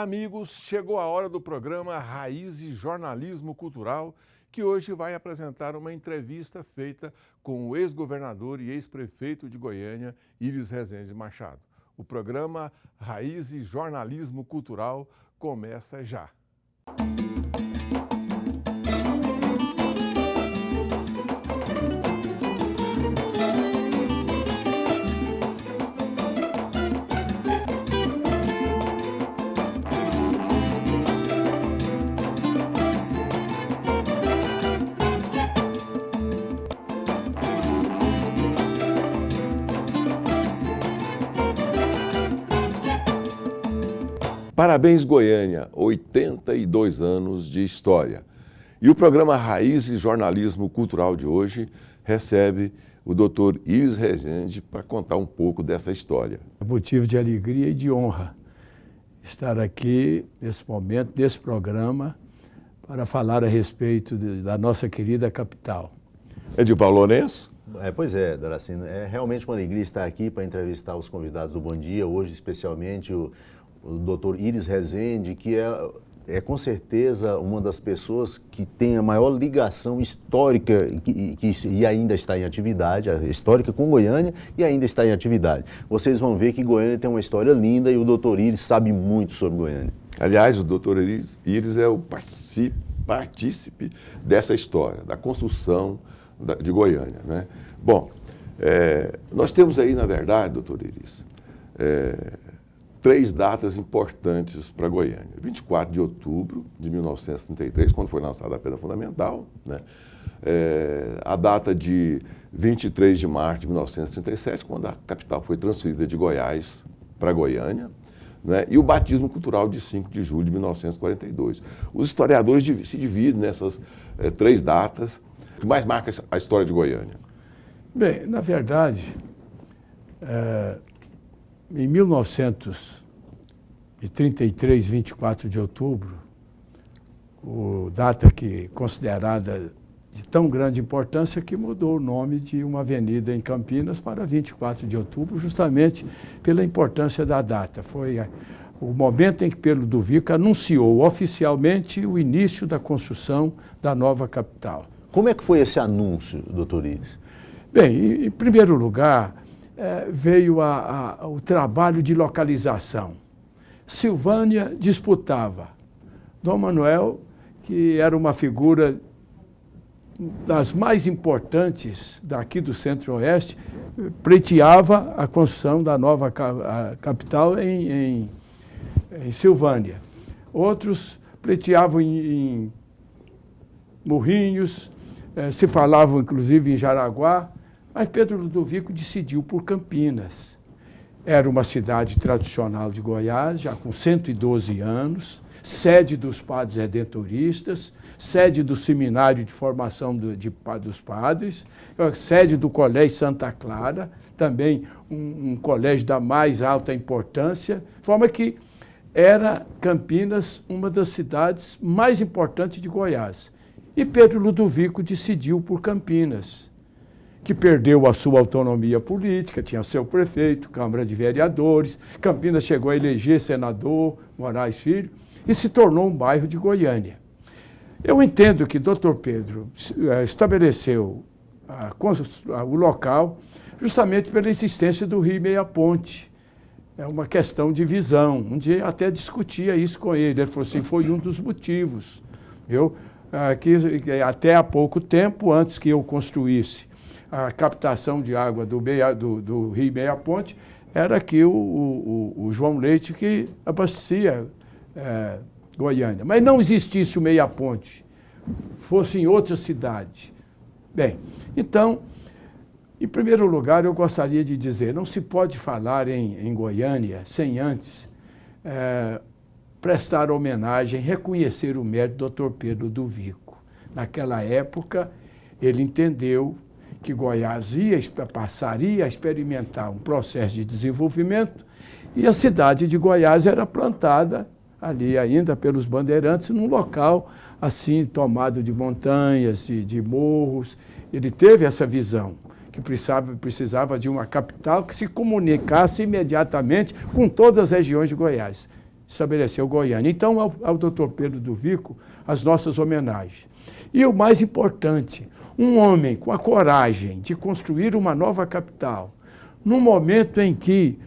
Olá, amigos! Chegou a hora do programa Raízes Jornalismo Cultural, que hoje vai apresentar uma entrevista feita com o ex-governador e ex-prefeito de Goiânia, Íris Rezende Machado. O programa Raízes Jornalismo Cultural começa já. Parabéns, Goiânia, 82 anos de história. E o programa Raízes Jornalismo Cultural de hoje recebe o Dr. Íris Rezende para contar um pouco dessa história. É motivo de alegria e de honra estar aqui nesse momento, nesse programa, para falar a respeito da nossa querida capital. Edivaldo Lourenço? Pois é, Doracino, é realmente uma alegria estar aqui para entrevistar os convidados do Bom Dia, hoje especialmente o Dr. Íris Rezende, que é com certeza uma das pessoas que tem a maior ligação histórica e ainda está em atividade, histórica com Goiânia e ainda está em atividade. Vocês vão ver que Goiânia tem uma história linda e o Dr. Íris sabe muito sobre Goiânia. Aliás, o Dr. Íris é o partícipe dessa história, da construção de Goiânia, né? Bom, nós temos aí, na verdade, Dr. Íris, três datas importantes para Goiânia. 24 de outubro de 1933, quando foi lançada a Pedra Fundamental, né? A data de 23 de março de 1937, quando a capital foi transferida de Goiás para Goiânia, né? E o batismo cultural de 5 de julho de 1942. Os historiadores se dividem nessas três datas. O que mais marca a história de Goiânia? Bem, na verdade, em 1933, 24 de outubro, data que considerada de tão grande importância que mudou o nome de uma avenida em Campinas para 24 de outubro, justamente pela importância da data. Foi o momento em que Pedro Ludovico anunciou oficialmente o início da construção da nova capital. Como é que foi esse anúncio, doutor Íris? Bem, em primeiro lugar, veio o trabalho de localização. Silvânia disputava. Dom Manuel, que era uma figura das mais importantes daqui do Centro-Oeste, pleiteava a construção da nova capital em Silvânia. Outros pleiteavam em Morrinhos, se falavam inclusive em Jaraguá, mas Pedro Ludovico decidiu por Campinas. Era uma cidade tradicional de Goiás, já com 112 anos, sede dos padres redentoristas, sede do seminário de formação dos padres, sede do Colégio Santa Clara, também um colégio da mais alta importância, de forma que era Campinas uma das cidades mais importantes de Goiás. E Pedro Ludovico decidiu por Campinas, que perdeu a sua autonomia política, tinha seu prefeito, Câmara de Vereadores, Campinas chegou a eleger senador Moraes Filho e se tornou um bairro de Goiânia. Eu entendo que Dr. Pedro estabeleceu o local justamente pela existência do Rio Meia Ponte. É uma questão de visão. Um dia eu até discutia isso com ele. Ele falou assim, foi um dos motivos. Que até há pouco tempo, antes que eu construísse a captação de água do Rio Meia Ponte, era aqui o João Leite que abastecia Goiânia. Mas não existisse o Meia Ponte, fosse em outra cidade. Bem, então, em primeiro lugar, eu gostaria de dizer, não se pode falar em Goiânia sem antes prestar homenagem, reconhecer o mérito do Dr. Pedro Ludovico. Naquela época, ele entendeu que Goiás passaria a experimentar um processo de desenvolvimento e a cidade de Goiás era plantada ali ainda pelos bandeirantes num local assim tomado de montanhas, de morros. Ele teve essa visão que precisava de uma capital que se comunicasse imediatamente com todas as regiões de Goiás. estabeleceu Goiânia. Então, ao doutor Pedro do Vico, as nossas homenagens. E o mais importante, um homem com a coragem de construir uma nova capital, num momento em que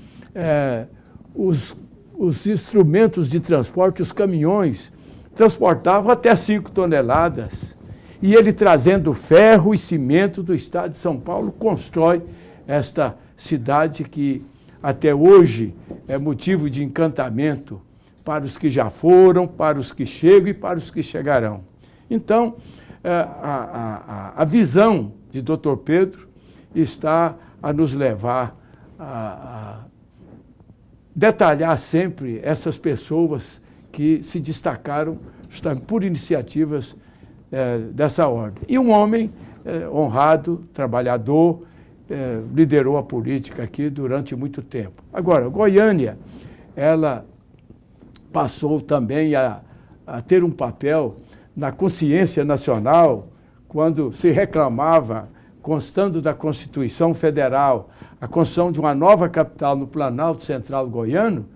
os instrumentos de transporte, os caminhões, transportavam até 5 toneladas. E ele, trazendo ferro e cimento do estado de São Paulo, constrói esta cidade que até hoje é motivo de encantamento para os que já foram, para os que chegam e para os que chegarão. Então, a visão de Dr. Pedro está a nos levar a detalhar sempre essas pessoas que se destacaram por iniciativas dessa ordem. E um homem honrado, trabalhador, liderou a política aqui durante muito tempo. Agora, Goiânia, ela passou também a ter um papel na consciência nacional quando se reclamava, constando da Constituição Federal, a construção de uma nova capital no Planalto Central goiano.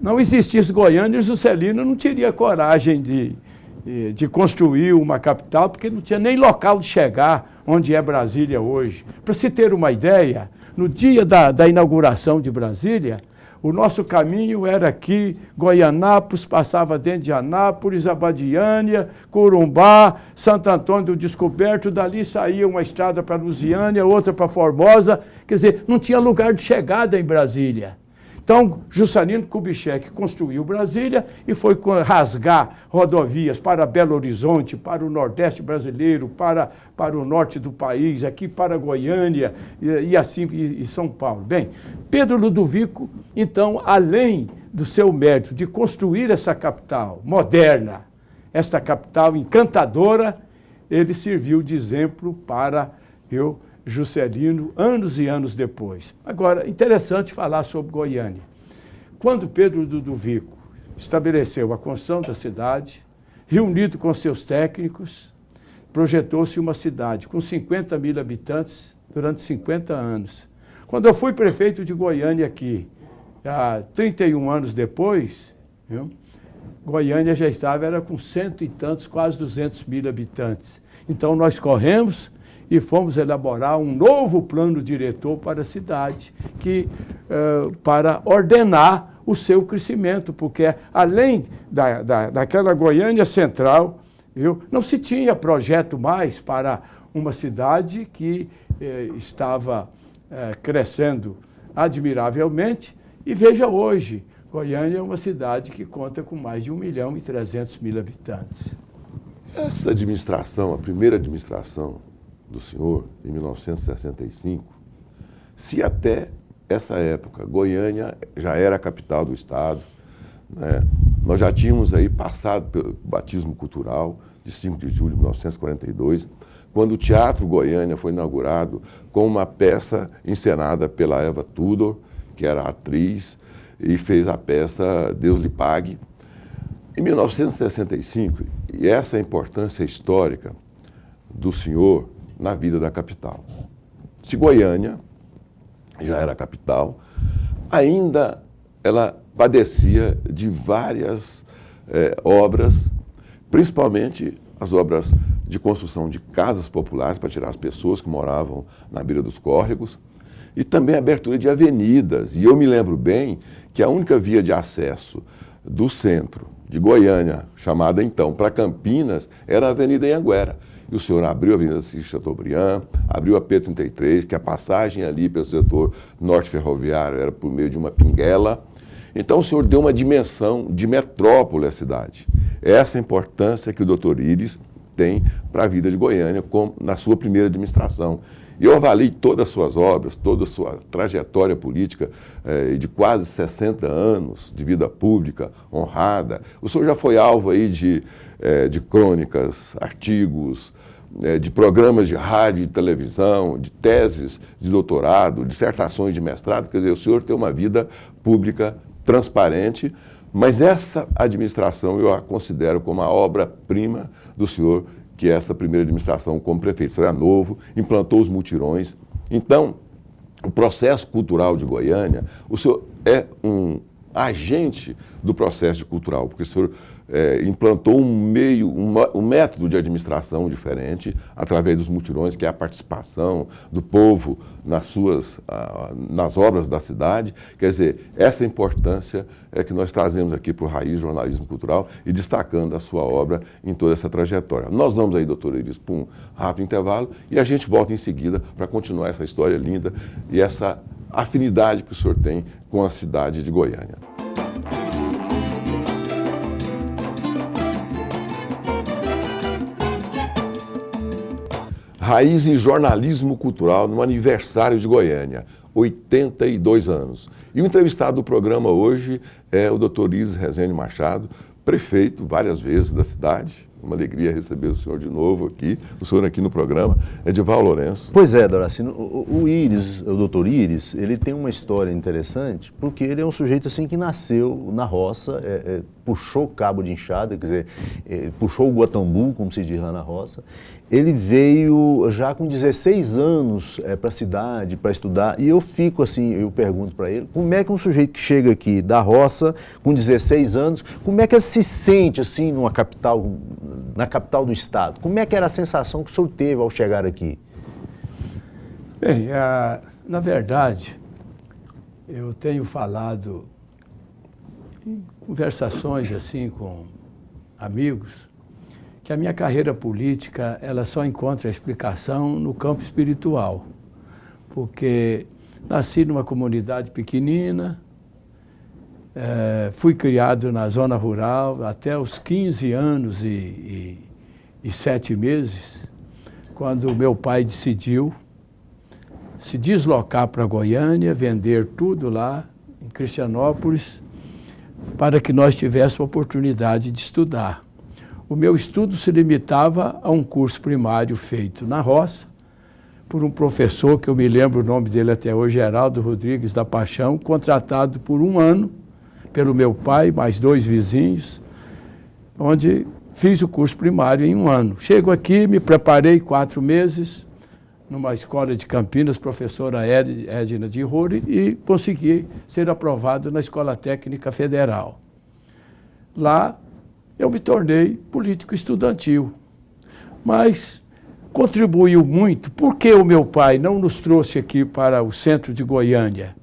Não existisse Goiânia, Juscelino não teria coragem de construir uma capital, porque não tinha nem local de chegar onde é Brasília hoje. Para se ter uma ideia, no dia da inauguração de Brasília, o nosso caminho era aqui, Goianápolis, passava dentro de Anápolis, Abadiânia, Corumbá, Santo Antônio do Descoberto, dali saía uma estrada para Lusiânia, outra para Formosa, quer dizer, não tinha lugar de chegada em Brasília. Então, Juscelino Kubitschek construiu Brasília e foi rasgar rodovias para Belo Horizonte, para o Nordeste brasileiro, para o norte do país, aqui para Goiânia e São Paulo. Bem, Pedro Ludovico, então, além do seu mérito de construir essa capital moderna, essa capital encantadora, ele serviu de exemplo para Juscelino, anos e anos depois. Agora, interessante falar sobre Goiânia. Quando Pedro Ludovico estabeleceu a construção da cidade, reunido com seus técnicos, projetou-se uma cidade com 50 mil habitantes durante 50 anos. Quando eu fui prefeito de Goiânia aqui, há 31 anos depois, Goiânia já era com 100 e tantos, quase 200 mil habitantes. Então, nós corremos e fomos elaborar um novo plano diretor para a cidade, para ordenar o seu crescimento, porque além daquela Goiânia central, não se tinha projeto mais para uma cidade que estava crescendo admiravelmente. E veja hoje, Goiânia é uma cidade que conta com mais de 1.300.000 habitantes. Essa administração, a primeira administração do senhor, em 1965, se até essa época Goiânia já era a capital do estado, né? Nós já tínhamos aí passado pelo batismo cultural de 5 de julho de 1942, quando o Teatro Goiânia foi inaugurado com uma peça encenada pela Eva Tudor, que era atriz, e fez a peça Deus lhe pague. Em 1965, e essa é a importância histórica do senhor na vida da capital. Se Goiânia já era a capital, ainda ela padecia de várias obras, principalmente as obras de construção de casas populares para tirar as pessoas que moravam na beira dos córregos, e também a abertura de avenidas. E eu me lembro bem que a única via de acesso do centro de Goiânia, chamada então para Campinas, era a Avenida Anhanguera. E o senhor abriu a Avenida Chateaubriand, abriu a P33, que a passagem ali pelo setor norte ferroviário era por meio de uma pinguela. Então o senhor deu uma dimensão de metrópole à cidade. Essa é a importância que o doutor Íris tem para a vida de Goiânia na sua primeira administração. E eu avalio todas as suas obras, toda a sua trajetória política de quase 60 anos de vida pública honrada. O senhor já foi alvo aí de crônicas, artigos, de programas de rádio e televisão, de teses de doutorado, dissertações de mestrado. Quer dizer, o senhor tem uma vida pública transparente, mas essa administração eu a considero como a obra-prima do senhor, que é essa primeira administração como prefeito. Isso era novo, implantou os mutirões. Então, o processo cultural de Goiânia, o senhor é um agente do processo cultural, porque o senhor implantou um método de administração diferente através dos mutirões, que é a participação do povo nas obras da cidade. Quer dizer, essa importância é que nós trazemos aqui para o Raiz Jornalismo Cultural e destacando a sua obra em toda essa trajetória. Nós vamos aí, doutor Iris, para um rápido intervalo e a gente volta em seguida para continuar essa história linda e essa afinidade que o senhor tem com a cidade de Goiânia. Raiz e Jornalismo Cultural no aniversário de Goiânia, 82 anos. E o entrevistado do programa hoje é o doutor Iris Rezende Machado, prefeito várias vezes da cidade. Uma alegria receber o senhor de novo aqui, o senhor aqui no programa, Edival Lourenço. Pois é, Doracino, o Iris, o doutor Iris, ele tem uma história interessante, porque ele é um sujeito assim que nasceu na roça, puxou o cabo de enxada, quer dizer, puxou o guatambu, como se diz lá na roça. Ele veio já com 16 anos para a cidade, para estudar, e eu fico assim, eu pergunto para ele, como é que um sujeito que chega aqui da roça, com 16 anos, como é que ele se sente assim na capital do estado? Como é que era a sensação que o senhor teve ao chegar aqui? Bem, na verdade, eu tenho falado em conversações assim com amigos, que a minha carreira política ela só encontra explicação no campo espiritual, porque nasci numa comunidade pequenina, fui criado na zona rural até os 15 anos e 7 meses, quando meu pai decidiu se deslocar para Goiânia, vender tudo lá em Cristianópolis, para que nós tivéssemos a oportunidade de estudar. O meu estudo se limitava a um curso primário feito na roça, por um professor, que eu me lembro o nome dele até hoje, Geraldo Rodrigues da Paixão, contratado por 1 ano pelo meu pai, mais 2 vizinhos, onde fiz o curso primário em 1 ano. Chego aqui, me preparei 4 meses, numa escola de Campinas, professora Edna de Roure, e consegui ser aprovado na Escola Técnica Federal. Lá, eu me tornei político estudantil, mas contribuiu muito. Por que o meu pai não nos trouxe aqui para o centro de Goiânia?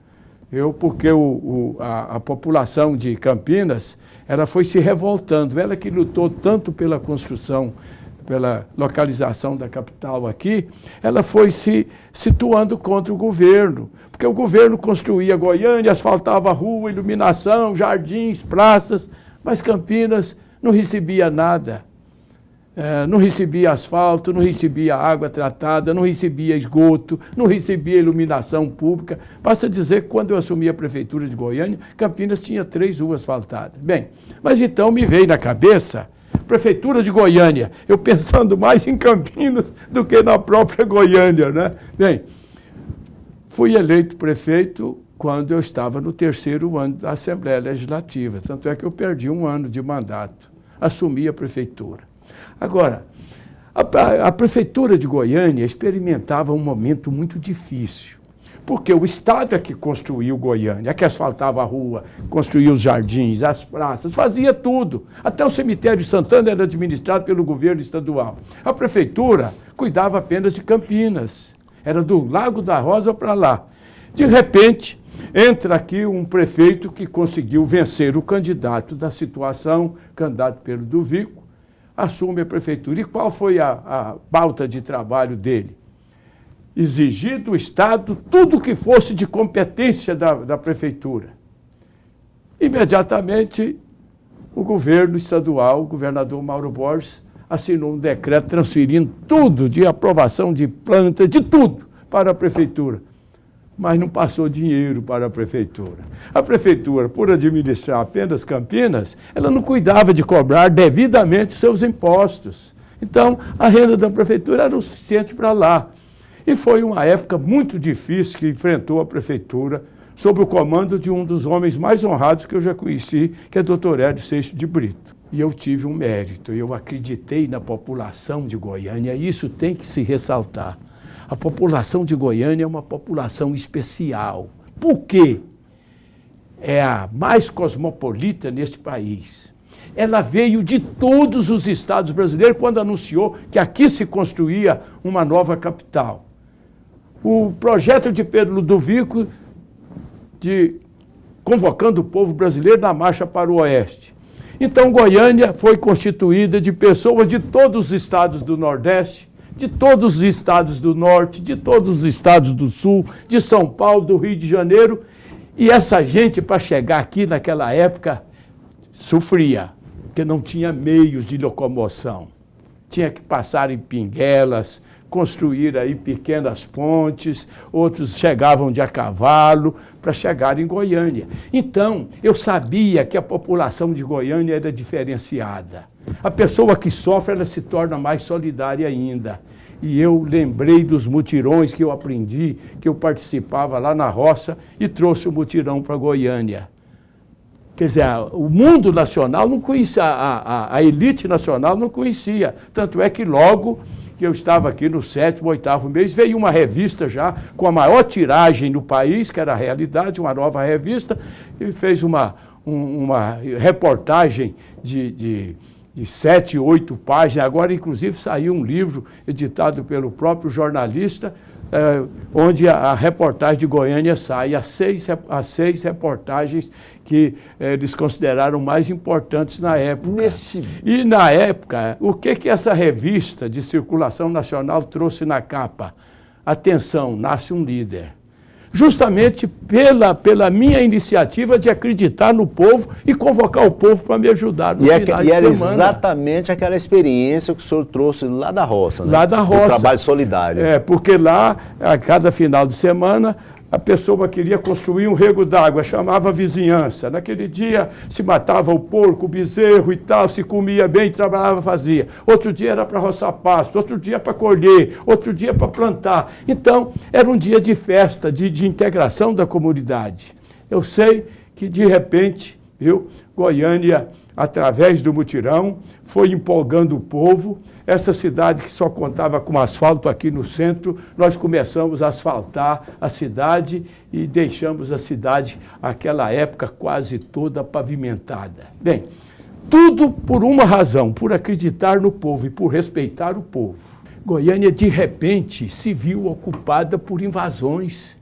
Porque a população de Campinas, ela foi se revoltando, ela que lutou tanto pela construção, pela localização da capital aqui, ela foi se situando contra o governo, porque o governo construía Goiânia, asfaltava rua, iluminação, jardins, praças, mas Campinas não recebia nada, não recebia asfalto, não recebia água tratada, não recebia esgoto, não recebia iluminação pública. Basta dizer que quando eu assumi a prefeitura de Goiânia, Campinas tinha 3 ruas asfaltadas. Bem, mas então me veio na cabeça, prefeitura de Goiânia, eu pensando mais em Campinas do que na própria Goiânia, né? Bem, fui eleito prefeito quando eu estava no 3º ano da Assembleia Legislativa, tanto é que eu perdi 1 ano de mandato. Assumi a prefeitura. Agora, a prefeitura de Goiânia experimentava um momento muito difícil, porque o Estado é que construiu Goiânia, é que asfaltava a rua, construía os jardins, as praças, fazia tudo. Até o cemitério de Santana era administrado pelo governo estadual. A prefeitura cuidava apenas de Campinas, era do Lago da Rosa para lá. De repente, entra aqui um prefeito que conseguiu vencer o candidato da situação, candidato Pedro do Vico, assume a prefeitura. E qual foi a pauta de trabalho dele? Exigir do Estado tudo que fosse de competência da prefeitura. Imediatamente, o governo estadual, o governador Mauro Borges, assinou um decreto transferindo tudo de aprovação de planta, de tudo, para a prefeitura. Mas não passou dinheiro para a prefeitura. A prefeitura, por administrar apenas Campinas, ela não cuidava de cobrar devidamente seus impostos. Então, a renda da prefeitura era o suficiente para lá. E foi uma época muito difícil que enfrentou a prefeitura, sob o comando de um dos homens mais honrados que eu já conheci, que é o Dr. Hélio Seixas de Brito. E eu tive um mérito, eu acreditei na população de Goiânia, e isso tem que se ressaltar. A população de Goiânia é uma população especial. Por quê? é a mais cosmopolita neste país. Ela veio de todos os estados brasileiros quando anunciou que aqui se construía uma nova capital. O projeto de Pedro Ludovico, convocando o povo brasileiro na marcha para o oeste. Então, Goiânia foi constituída de pessoas de todos os estados do Nordeste, de todos os estados do Norte, de todos os estados do Sul, de São Paulo, do Rio de Janeiro. E essa gente, para chegar aqui naquela época, sofria, porque não tinha meios de locomoção. Tinha que passar em pinguelas, construir aí pequenas pontes, outros chegavam de a cavalo para chegar em Goiânia. Então, eu sabia que a população de Goiânia era diferenciada. A pessoa que sofre, ela se torna mais solidária ainda. E eu lembrei dos mutirões que eu aprendi, que eu participava lá na roça e trouxe o mutirão para Goiânia. Quer dizer, o mundo nacional não conhecia, a elite nacional não conhecia. Tanto é que logo que eu estava aqui no 7º, 8º mês, veio uma revista já com a maior tiragem no país, que era a Realidade, uma nova revista, e fez uma reportagem de 7, 8 páginas. Agora, inclusive, saiu um livro editado pelo próprio jornalista, onde a reportagem de Goiânia sai, as seis reportagens que eles consideraram mais importantes na época. E na época, o que essa revista de circulação nacional trouxe na capa? Atenção, nasce um líder. Justamente pela minha iniciativa de acreditar no povo e convocar o povo para me ajudar no final de semana. E era exatamente aquela experiência que o senhor trouxe lá da roça, né? Lá da roça. O trabalho solidário. Porque lá, a cada final de semana, a pessoa queria construir um rego d'água, chamava a vizinhança. Naquele dia se matava o porco, o bezerro e tal, se comia bem, trabalhava, fazia. Outro dia era para roçar pasto, outro dia para colher, outro dia para plantar. Então, era um dia de festa, de integração da comunidade. Eu sei que, de repente, Goiânia, através do mutirão, foi empolgando o povo. Essa cidade que só contava com asfalto aqui no centro, nós começamos a asfaltar a cidade e deixamos a cidade, naquela época, quase toda pavimentada. Bem, tudo por uma razão, por acreditar no povo e por respeitar o povo. Goiânia, de repente, se viu ocupada por invasões.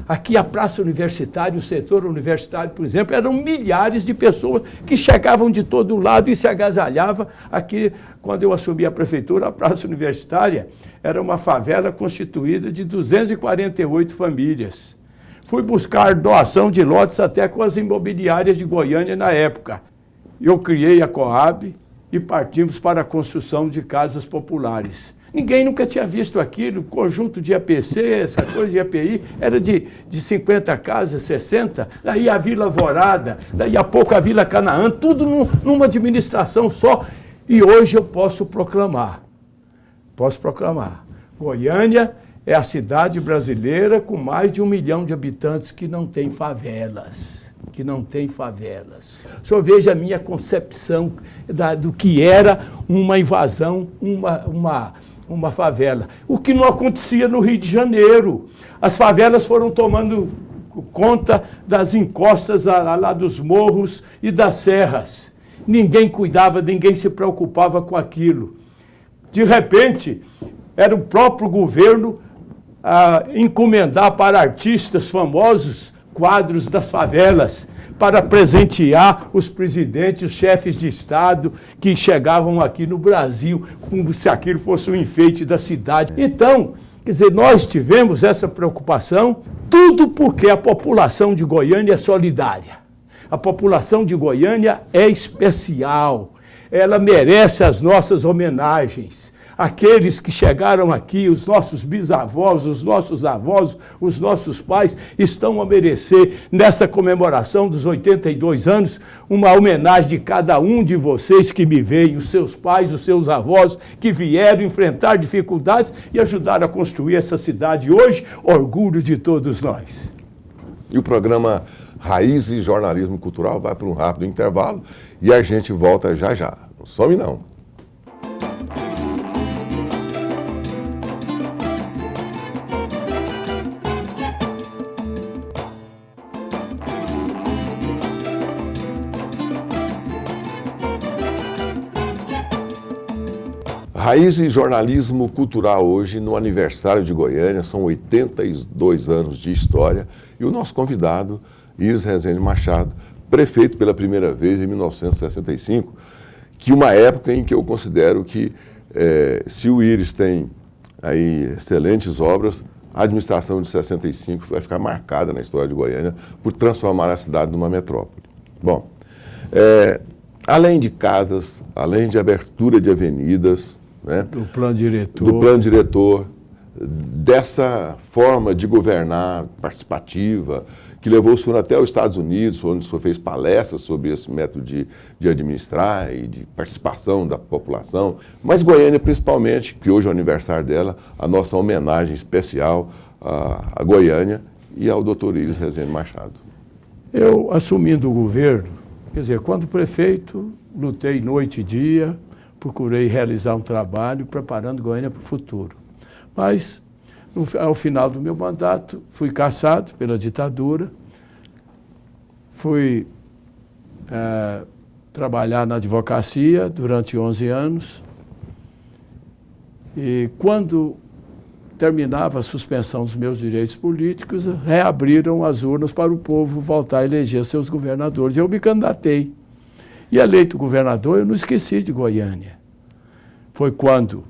Aqui a Praça Universitária, o setor universitário, por exemplo, eram milhares de pessoas que chegavam de todo lado e se agasalhavam. Aqui, quando eu assumi a prefeitura, a Praça Universitária era uma favela constituída de 248 famílias. Fui buscar doação de lotes até com as imobiliárias de Goiânia na época. Eu criei a Coab e partimos para a construção de casas populares. Ninguém nunca tinha visto aquilo, conjunto de APC, essa coisa de API, era de 50 casas, 60, daí a Vila Alvorada, daí a pouco a Vila Canaã, tudo numa administração só. E hoje eu posso proclamar, Goiânia é a cidade brasileira com mais de 1 milhão de habitantes que não tem favelas. O senhor veja a minha concepção do que era uma invasão, uma favela. O que não acontecia no Rio de Janeiro. As favelas foram tomando conta das encostas lá dos morros e das serras. Ninguém cuidava, ninguém se preocupava com aquilo. De repente, era o próprio governo a encomendar para artistas famosos quadros das favelas, para presentear os presidentes, os chefes de Estado que chegavam aqui no Brasil, como se aquilo fosse um enfeite da cidade. Então, quer dizer, nós tivemos essa preocupação, tudo porque a população de Goiânia é solidária. A população de Goiânia é especial, ela merece as nossas homenagens. Aqueles que chegaram aqui, os nossos bisavós, os nossos avós, os nossos pais, estão a merecer, nessa comemoração dos 82 anos, uma homenagem de cada um de vocês que me veio, os seus pais, os seus avós, que vieram enfrentar dificuldades e ajudaram a construir essa cidade hoje, orgulho de todos nós. E o programa Raízes e Jornalismo Cultural vai para um rápido intervalo e a gente volta já já. Não some não. Raiz e jornalismo cultural hoje, no aniversário de Goiânia, são 82 anos de história, e o nosso convidado, Iris Rezende Machado, prefeito pela primeira vez em 1965, que uma época em que eu considero que, se o Iris tem aí excelentes obras, a administração de 65 vai ficar marcada na história de Goiânia por transformar a cidade numa metrópole. Bom, além de casas, além de abertura de avenidas, né, Do plano diretor. do plano diretor, dessa forma de governar participativa, que levou o senhor até os Estados Unidos, onde o senhor fez palestras sobre esse método de administrar e de participação da população. Mas Goiânia, principalmente, que hoje é o aniversário dela, a nossa homenagem especial a Goiânia e ao doutor Iris Rezende Machado. Eu, assumindo o governo, quer dizer, quando prefeito, lutei noite e dia, procurei realizar um trabalho preparando Goiânia para o futuro. Mas, ao final do meu mandato, fui cassado pela ditadura, fui trabalhar na advocacia durante 11 anos e, quando terminava a suspensão dos meus direitos políticos, reabriram as urnas para o povo voltar a eleger seus governadores. Eu me candidatei. E eleito governador, eu não esqueci de Goiânia. Foi quando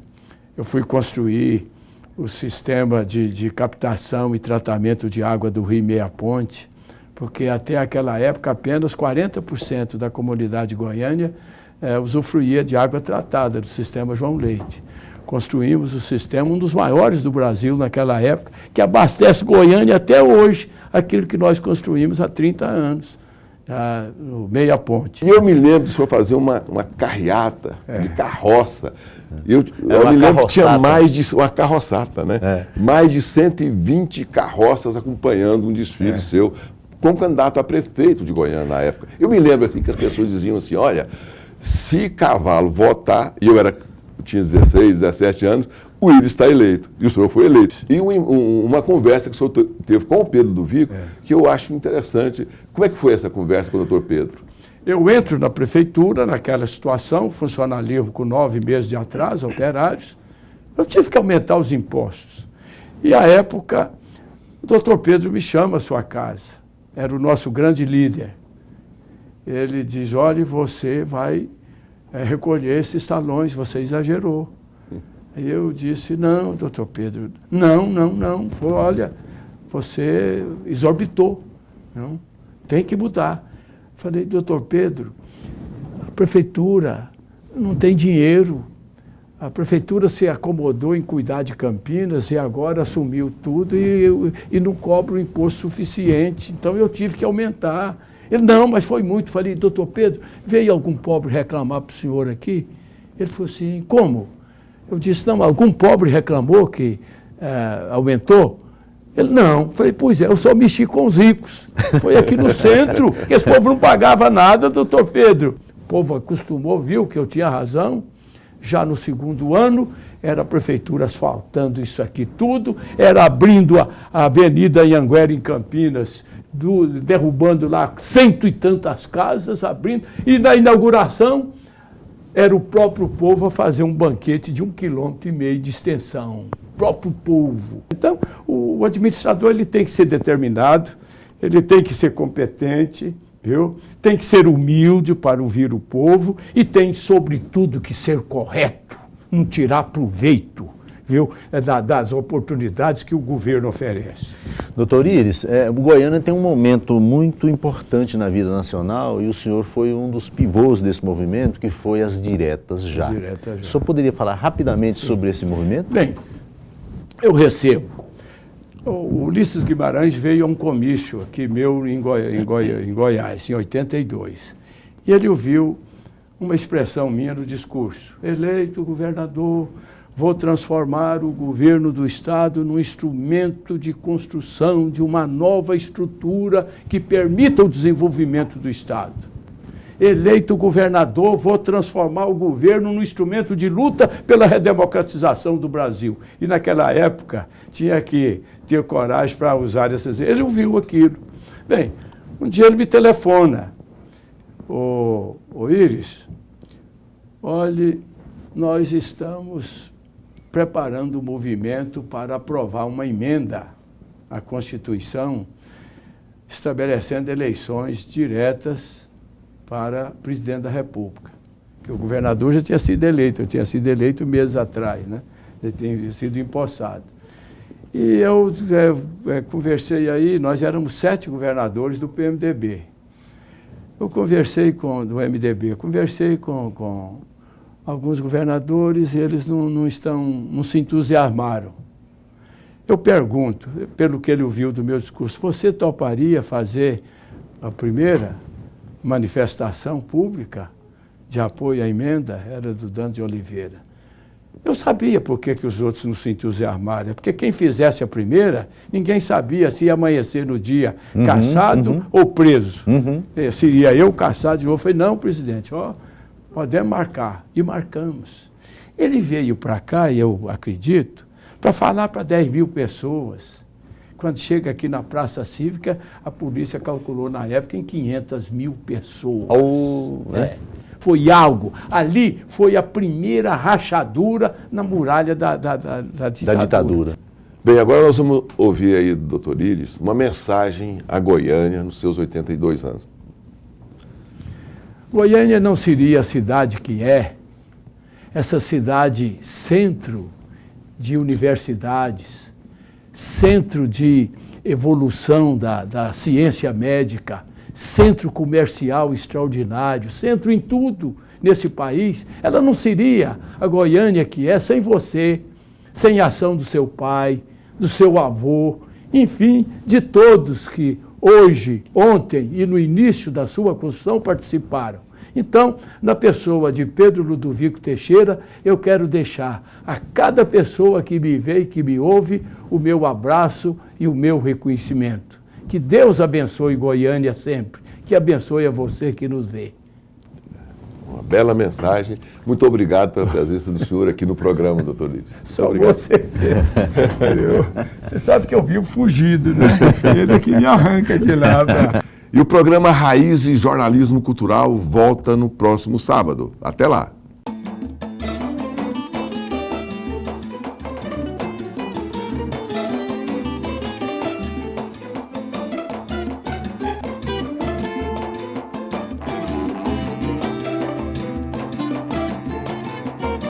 eu fui construir o sistema de captação e tratamento de água do Rio Meia Ponte, porque até aquela época apenas 40% da comunidade de Goiânia usufruía de água tratada do sistema João Leite. Construímos o sistema, um dos maiores do Brasil naquela época, que abastece Goiânia até hoje, aquilo que nós construímos há 30 anos. No Meia Ponte. E eu me lembro do senhor fazer uma carreata de carroça. Eu me lembro que tinha mais de uma carroçata, né? Mais de 120 carroças acompanhando um desfile seu, como candidato a prefeito de Goiânia na época. Eu me lembro aqui que as pessoas diziam assim, olha, se cavalo votar, e eu tinha 16, 17 anos, o Iris está eleito, e o senhor foi eleito. E uma conversa que o senhor teve com o Pedro do Vico, que eu acho interessante. Como é que foi essa conversa com o doutor Pedro? Eu entro na prefeitura, naquela situação, funcionalismo com 9 meses de atraso, operários. Eu tive que aumentar os impostos. E, à época, o doutor Pedro me chama à sua casa. Era o nosso grande líder. Ele diz, olha, você vai recolher esses talões, você exagerou. Aí eu disse, não, doutor Pedro, não. Olha, você exorbitou, não, tem que mudar. Falei, doutor Pedro, a prefeitura não tem dinheiro. A prefeitura se acomodou em cuidar de Campinas e agora assumiu tudo e não cobra o imposto suficiente. Então eu tive que aumentar. Ele, não, mas foi muito. Falei, doutor Pedro, veio algum pobre reclamar para o senhor aqui? Ele falou assim, como? Eu disse, não, algum pobre reclamou que aumentou? Ele, não. Falei, pois é, eu só mexi com os ricos. Foi aqui no centro, que esse povo não pagava nada, doutor Pedro. O povo acostumou, viu que eu tinha razão. Já no segundo ano, era a prefeitura asfaltando isso aqui tudo, era abrindo a avenida Anhanguera em Campinas, derrubando lá 100 e tantas casas, abrindo, e na inauguração era o próprio povo a fazer um banquete de 1,5 km de extensão, o próprio povo. Então, o administrador ele tem que ser determinado, ele tem que ser competente, viu? Tem que ser humilde para ouvir o povo e tem, sobretudo, que ser correto, não tirar proveito, viu? Das oportunidades que o governo oferece. Doutor Iris, o Goiânia tem um momento muito importante na vida nacional e o senhor foi um dos pivôs desse movimento, que foi as Diretas Já. Diretas Já. O senhor poderia falar rapidamente sobre esse movimento? Bem, eu recebo. O Ulisses Guimarães veio a um comício aqui meu em Goiás, em 82. E ele ouviu uma expressão minha no discurso. Eleito governador, vou transformar o governo do Estado num instrumento de construção de uma nova estrutura que permita o desenvolvimento do Estado. Eleito governador, vou transformar o governo num instrumento de luta pela redemocratização do Brasil. E naquela época tinha que ter coragem para usar essas... Ele ouviu aquilo. Bem, um dia ele me telefona. Ô Iris, olhe, nós estamos preparando o movimento para aprovar uma emenda à Constituição estabelecendo eleições diretas para presidente da República. Que o governador já tinha sido eleito, eu tinha sido eleito meses atrás, né? Ele tinha sido empossado. E eu conversei aí, nós éramos 7 governadores do PMDB. Eu conversei do MDB, conversei com alguns governadores e eles não se entusiasmaram. Eu pergunto, pelo que ele ouviu do meu discurso, você toparia fazer a primeira manifestação pública de apoio à emenda? Era do Dante de Oliveira. Eu sabia por que os outros não se entusiasmaram, porque quem fizesse a primeira, ninguém sabia se ia amanhecer no dia cassado ou preso. Seria eu cassado de novo. Eu falei, não, presidente, podemos marcar. E marcamos. Ele veio para cá, e eu acredito, para falar para 10 mil pessoas. Quando chega aqui na Praça Cívica, a polícia calculou na época em 500 mil pessoas. Foi algo. Ali foi a primeira rachadura na muralha da ditadura. Bem, agora nós vamos ouvir aí do Dr. Íris uma mensagem a Goiânia nos seus 82 anos. Goiânia não seria a cidade que é, essa cidade centro de universidades, centro de evolução da ciência médica, centro comercial extraordinário, centro em tudo nesse país. Ela não seria a Goiânia que é sem você, sem a ação do seu pai, do seu avô, enfim, de todos que hoje, ontem e no início da sua construção participaram. Então, na pessoa de Pedro Ludovico Teixeira, eu quero deixar a cada pessoa que me vê e que me ouve o meu abraço e o meu reconhecimento. Que Deus abençoe Goiânia sempre, que abençoe a você que nos vê. Uma bela mensagem. Muito obrigado pela presença do senhor aqui no programa, doutor Íris. Só obrigado. Você sabe que eu vivo fugido, né? Ele é que me arranca de lá. E o programa Raízes Jornalismo Cultural volta no próximo sábado. Até lá.